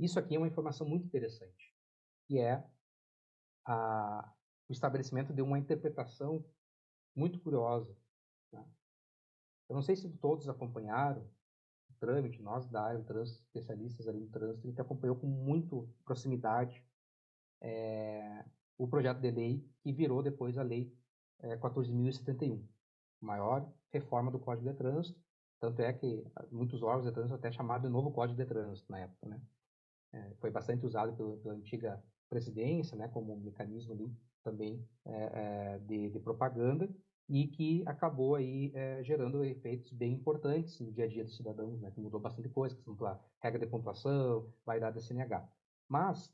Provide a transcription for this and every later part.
Isso aqui é uma informação muito interessante, que é o estabelecimento de uma interpretação muito curiosa, né? Eu não sei se todos acompanharam o trâmite, nós da área do trânsito, especialistas ali no trânsito, a gente acompanhou com muita proximidade o projeto de lei que virou depois a Lei 14.071, maior reforma do Código de Trânsito, tanto é que muitos órgãos de trânsito até chamaram de novo Código de Trânsito na época, né? Foi bastante usado pela antiga presidência, né, como um mecanismo ali, também de propaganda, e que acabou aí gerando efeitos bem importantes no dia a dia dos cidadãos, né, que mudou bastante coisa, questão da regra de pontuação, vaidade da CNH. Mas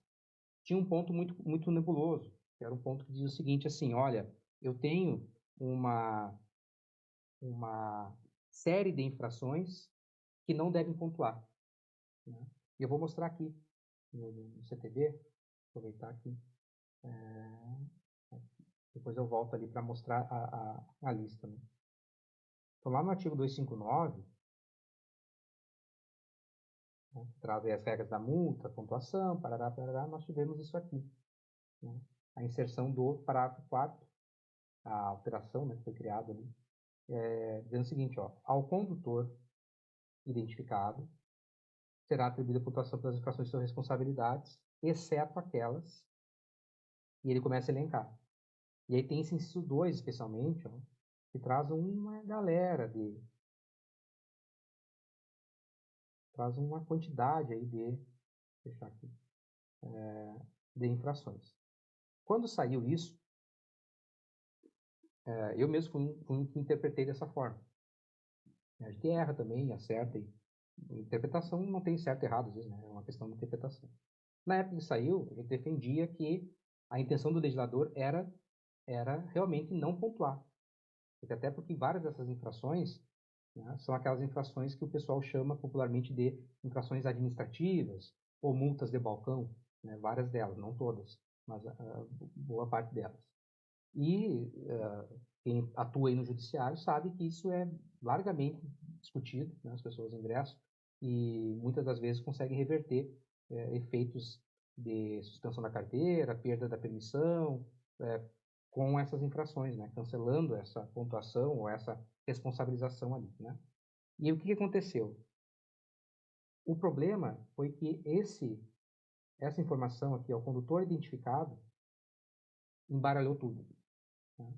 tinha um ponto muito nebuloso, que era um ponto que dizia o seguinte, assim, olha, eu tenho uma série de infrações que não devem pontuar, né? E eu vou mostrar aqui no CTB, aproveitar aqui, depois eu volto ali para mostrar a lista, né? Então, lá no artigo 259, né, que traz aí as regras da multa, pontuação, parará, nós tivemos isso aqui, né? A inserção do parágrafo 4º, a alteração, né, que foi criada ali, dizendo o seguinte, ó, ao condutor identificado será atribuída a pontuação pelas infrações de suas responsabilidades, exceto aquelas, e ele começa a elencar. E aí tem esse inciso 2, especialmente, ó, que traz uma galera traz uma quantidade aí deixar aqui, de infrações. Quando saiu isso, eu mesmo fui um que interpretei dessa forma. A gente erra também, acerta, e interpretação não tem certo e errado, às vezes, né? É uma questão de interpretação. Na época que saiu, a gente defendia que a intenção do legislador era realmente não pontuar. Até porque várias dessas infrações, né, são aquelas infrações que o pessoal chama popularmente de infrações administrativas ou multas de balcão, né, várias delas, não todas, mas boa parte delas. E quem atua aí no judiciário sabe que isso é largamente discutido, né, as pessoas ingressam e muitas das vezes conseguem reverter efeitos de suspensão da carteira, perda da permissão, com essas infrações, né, cancelando essa pontuação ou essa responsabilização ali, né? E o que aconteceu? O problema foi que essa informação aqui, o condutor identificado, embaralhou tudo, né?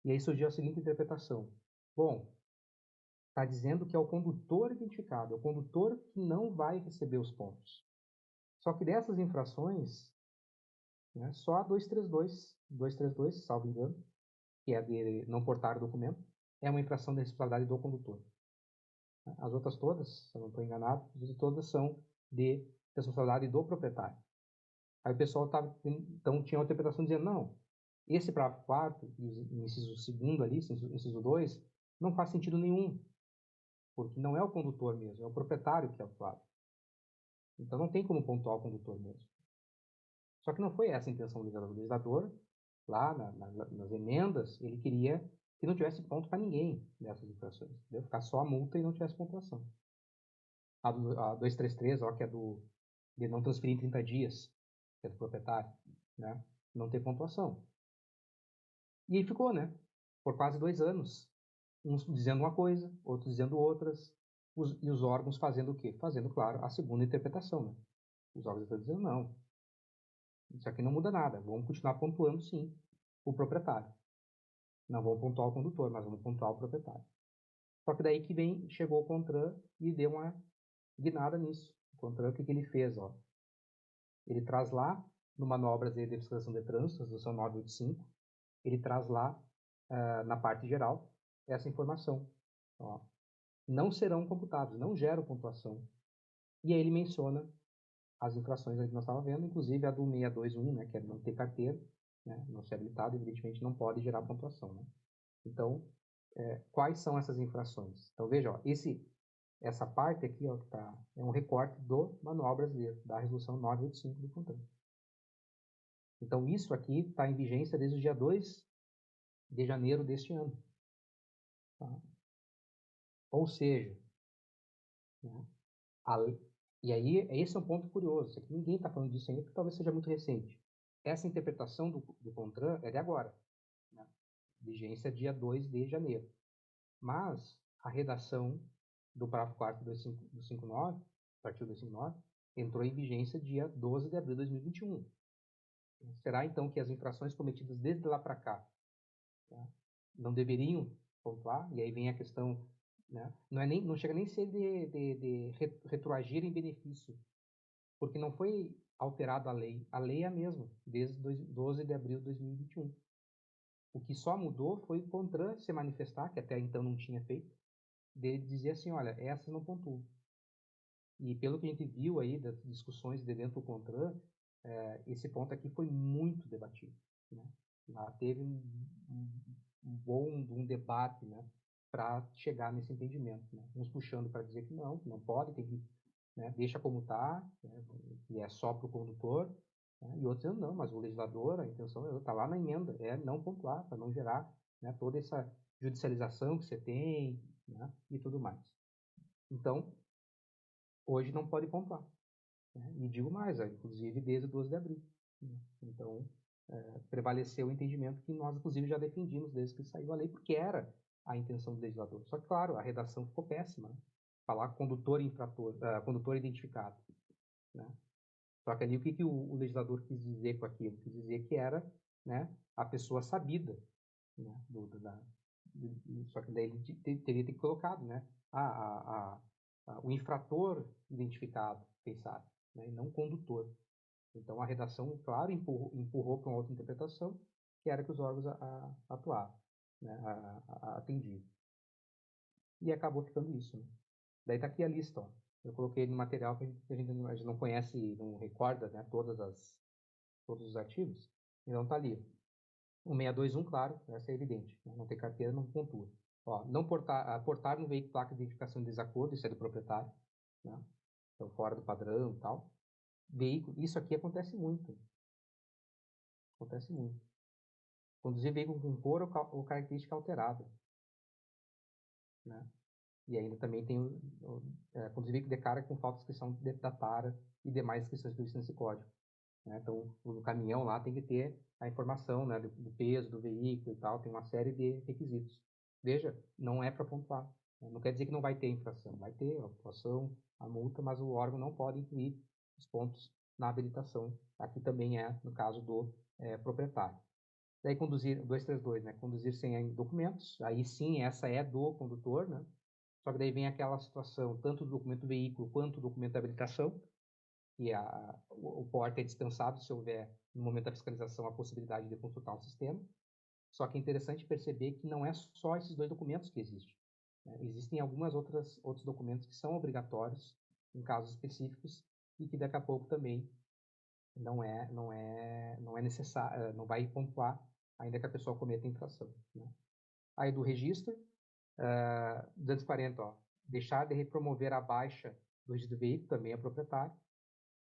E aí surgiu a seguinte interpretação. Bom, está dizendo que é o condutor identificado, é o condutor que não vai receber os pontos. Só que dessas infrações, né, só a 232, salvo engano, que é de não portar o documento, é uma infração de responsabilidade do condutor. As outras todas, se eu não estou enganado, todas são de responsabilidade do proprietário. Aí o pessoal então tinha uma interpretação dizendo, não, esse parágrafo 4º e o inciso 2º ali, inciso 2, não faz sentido nenhum, porque não é o condutor mesmo, é o proprietário que é autuado. Então não tem como pontuar o condutor mesmo. Só que não foi essa a intenção do legislador. O legislador, lá nas emendas, ele queria que não tivesse ponto para ninguém dessas infrações. Entendeu? Ficar só a multa e não tivesse pontuação. A 233, ó, que é de não transferir em 30 dias, que é do proprietário, né? Não ter pontuação. E aí ficou, né? Por quase 2 anos. Uns dizendo uma coisa, outros dizendo outras, e os órgãos fazendo o quê? Fazendo, claro, a segunda interpretação, né? Os órgãos estão dizendo, não, isso aqui não muda nada, vamos continuar pontuando, sim, o proprietário. Não vamos pontuar o condutor, mas vamos pontuar o proprietário. Só que daí que chegou o CONTRAN e deu uma guinada nisso. O CONTRAN, o que ele fez? Ó? Ele traz lá, no Manual Brasileiro de Fiscalização de Trânsito, Resolução 985, ele traz lá, na parte geral, essa informação. Ó, não serão computados, não geram pontuação. E aí ele menciona as infrações que nós estávamos vendo, inclusive a do 621, né, que é não ter carteira, né, não ser habilitado, evidentemente não pode gerar pontuação, né? Então, quais são essas infrações? Então, veja, ó, essa parte aqui, ó, que é um recorte do Manual Brasileiro, da Resolução 985 do CONTRAN. Então, isso aqui está em vigência desde o dia 2 de janeiro deste ano. Tá? Ou seja, né, E aí, esse é um ponto curioso. Aqui ninguém está falando disso ainda, porque talvez seja muito recente. Essa interpretação do CONTRAN é de agora, né? Vigência dia 2 de janeiro. Mas a redação do parágrafo 4º do 59, artigo 259, entrou em vigência dia 12 de abril de 2021. Será, então, que as infrações cometidas desde lá para cá, tá, não deveriam pontuar? E aí vem a questão, né? Não chega nem a ser de retroagir em benefício, porque não foi alterada a lei é a mesma, desde 12 de abril de 2021. O que só mudou foi o CONTRAN se manifestar, que até então não tinha feito, de dizer assim, olha, essas não pontuam. E pelo que a gente viu aí das discussões de dentro do CONTRAN, esse ponto aqui foi muito debatido, né? Lá teve um bom debate, né, para chegar nesse entendimento, né? Uns puxando para dizer que não pode, tem que, né, deixa como está, né, e é só para o condutor, né? E outros dizendo não, mas o legislador, a intenção está lá na emenda, é não pontuar, para não gerar, né, toda essa judicialização que você tem, né, e tudo mais. Então, hoje não pode pontuar, né? E digo mais, inclusive desde o 12 de abril. Né? Então, prevaleceu o entendimento que nós, inclusive, já defendimos desde que saiu a lei, porque era a intenção do legislador. Só que, claro, a redação ficou péssima. Né? Falar condutor infrator, condutor identificado. Né? Só que ali o que o legislador quis dizer com aquilo? Quis dizer que era, né, a pessoa sabida. Né, só que daí ele teria que ter colocado, né, o infrator identificado, quem sabe, né, e não condutor. Então a redação, claro, empurrou para uma outra interpretação, que era que os órgãos atuavam, né, atendiam. E acabou ficando isso. Né? Daí está aqui a lista. Ó. Eu coloquei no material que a gente não conhece, não recorda, né, todos os artigos. Então está ali. O 621, claro, essa é evidente. Né? Não ter carteira, não pontua. Ó, não portar no veículo placa de identificação de desacordo, isso é do proprietário. Né? Então, fora do padrão e tal. Veículo, isso aqui acontece muito. Acontece muito. Conduzir veículo com cor ou característica alterada. Né? E ainda também tem conduzir veículo de carga com falta de inscrição da tara e demais inscrições previstas nesse código. Né? Então, no caminhão lá tem que ter a informação, né, do peso do veículo e tal, tem uma série de requisitos. Veja, não é para pontuar. Né? Não quer dizer que não vai ter infração. Vai ter a pontuação, a multa, mas o órgão não pode incluir os pontos na habilitação. Aqui também é no caso do proprietário. Daí conduzir, 232, né? Conduzir sem documentos, aí sim, essa é do condutor, né? Só que daí vem aquela situação, tanto do documento do veículo quanto do documento da habilitação, que o porte é dispensado se houver, no momento da fiscalização, a possibilidade de consultar o sistema. Só que é interessante perceber que não é só esses dois documentos que existem. Né? Existem outros documentos que são obrigatórios em casos específicos e que daqui a pouco também não é necessário, não vai pontuar ainda que a pessoa cometa a infração. Né? Aí do registro, 240, ó, deixar de repromover a baixa do registro do veículo, também é proprietário,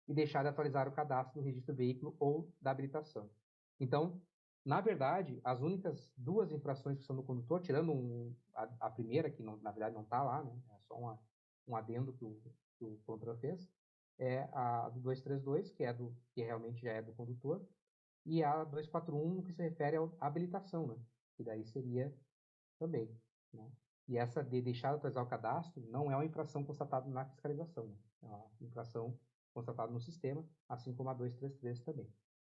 e deixar de atualizar o cadastro do registro do veículo ou da habilitação. Então, na verdade, as únicas duas infrações que são do condutor, tirando a primeira, que na verdade não está lá, né, é só um adendo que o CONTRAN fez, é a do 232, que realmente já é do condutor, e a 241, que se refere à habilitação, né, que daí seria também. Né? E essa de deixar de atualizar o cadastro não é uma infração constatada na fiscalização, né? É uma infração constatada no sistema, assim como a 233 também.